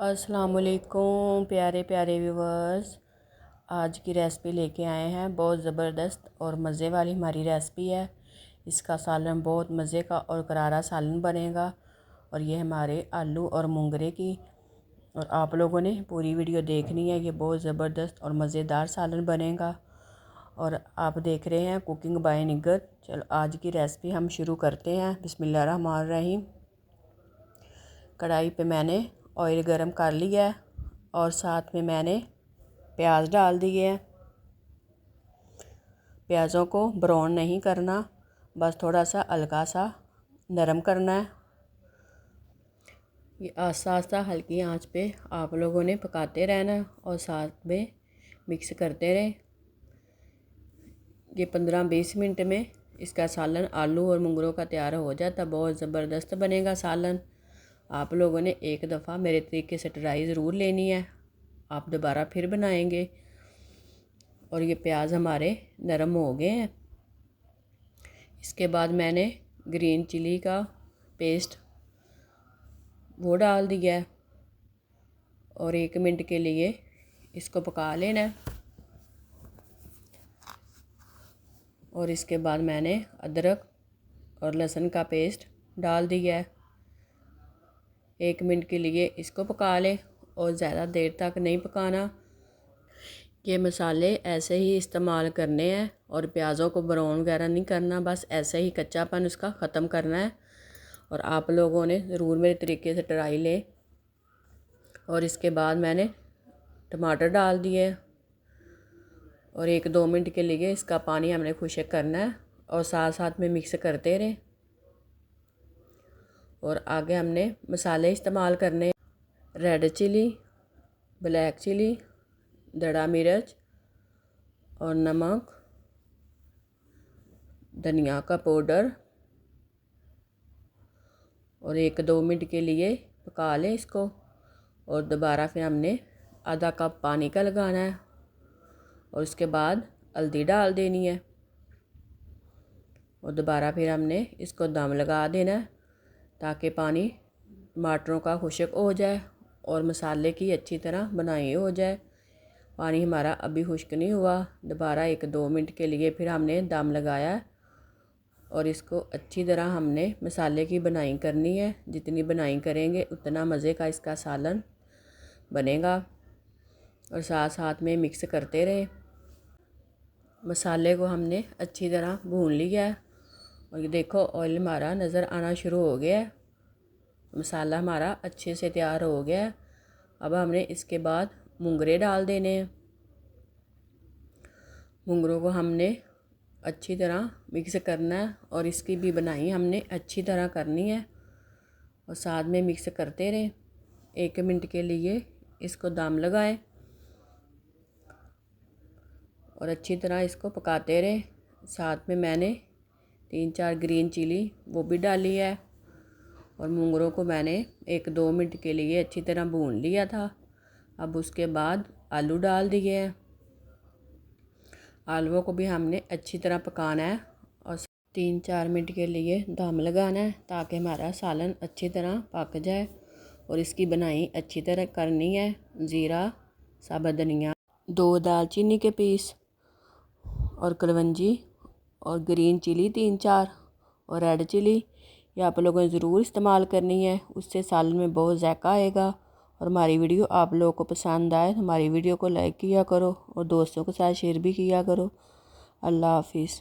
अस्सलाम वालेकुम प्यारे प्यारे व्यूवर्स। आज की रेसिपी लेके आए हैं। बहुत ज़बरदस्त और मज़े वाली हमारी रेसिपी है। इसका सालन बहुत मज़े का और करारा सालन बनेगा। और ये हमारे आलू और मुंगरे की, और आप लोगों ने पूरी वीडियो देखनी है। ये बहुत ज़बरदस्त और मज़ेदार सालन बनेगा। और आप देख रहे हैं कुकिंग बाय निगत। चलो आज की रेसिपी हम शुरू करते हैं। बिस्मिल्लाहिर्रहमानिर्रहीम। कढ़ाई पे मैंने ऑयल गरम कर लिया है और साथ में मैंने प्याज डाल दिए हैं। प्याज़ों को ब्राउन नहीं करना, बस थोड़ा सा हल्का सा नरम करना है। ये आस्ता आस्ता हल्की आंच पे आप लोगों ने पकाते रहना है और साथ में मिक्स करते रहें। ये 15-20 मिनट में इसका सालन आलू और मुंगरों का तैयार हो जाता। बहुत ज़बरदस्त बनेगा सालन। आप लोगों ने एक दफ़ा मेरे तरीके से ट्राई ज़रूर लेनी है, आप दोबारा फिर बनाएंगे। और ये प्याज हमारे नरम हो गए हैं। इसके बाद मैंने ग्रीन चिली का पेस्ट वो डाल दिया है और 1 मिनट के लिए इसको पका लेना है। और इसके बाद मैंने अदरक और लहसुन का पेस्ट डाल दिया है। 1 मिनट के लिए इसको पका लें और ज़्यादा देर तक नहीं पकाना। ये मसाले ऐसे ही इस्तेमाल करने हैं और प्याज़ों को ब्राउन वगैरह नहीं करना, बस ऐसे ही कच्चापन उसका ख़त्म करना है। और आप लोगों ने ज़रूर मेरे तरीके से ट्राई लें। और इसके बाद मैंने टमाटर डाल दिए और 1-2 मिनट के लिए इसका पानी हमने खुश्क करना है और साथ साथ में मिक्स करते रहें। और आगे हमने मसाले इस्तेमाल करने, रेड चिली, ब्लैक चिली, दड़ा मिर्च और नमक, धनिया का पाउडर। और 1-2 मिनट के लिए पका लें इसको। और दोबारा फिर हमने आधा कप पानी का लगाना है और उसके बाद हल्दी डाल देनी है। और दोबारा फिर हमने इसको दम लगा देना है ताकि पानी टमाटरों का खुश्क हो जाए और मसाले की अच्छी तरह बनाई हो जाए। पानी हमारा अभी खुश्क नहीं हुआ। दोबारा 1-2 मिनट के लिए फिर हमने दम लगाया और इसको अच्छी तरह हमने मसाले की बनाई करनी है। जितनी बनाई करेंगे उतना मज़े का इसका सालन बनेगा। और साथ साथ में मिक्स करते रहे। मसाले को हमने अच्छी तरह भून लिया है और ये देखो ऑयल हमारा नज़र आना शुरू हो गया है। मसाला हमारा अच्छे से तैयार हो गया है। अब हमने इसके बाद मुंगरे डाल देने हैं। मुंगरों को हमने अच्छी तरह मिक्स करना है और इसकी भी बनाई हमने अच्छी तरह करनी है। और साथ में मिक्स करते रहें। 1 मिनट के लिए इसको दम लगाएं और अच्छी तरह इसको पकाते रहें। साथ में मैंने 3-4 ग्रीन चिली वो भी डाली है और मुंगरों को मैंने 1-2 मिनट के लिए अच्छी तरह भून लिया था। अब उसके बाद आलू डाल दिए हैं। आलूओं को भी हमने अच्छी तरह पकाना है और 3-4 मिनट के लिए दम लगाना है ताकि हमारा सालन अच्छी तरह पक जाए। और इसकी बनाई अच्छी तरह करनी है। ज़ीरा, साबुत धनिया, 2 दालचीनी के पीस और कलवंजी और ग्रीन चिली 3-4 और रेड चिली, ये आप लोगों ने ज़रूर इस्तेमाल करनी है। उससे सालन में बहुत जायका आएगा। और हमारी वीडियो आप लोगों को पसंद आए तो हमारी वीडियो को लाइक किया करो और दोस्तों के साथ शेयर भी किया करो। अल्लाह हाफिज़।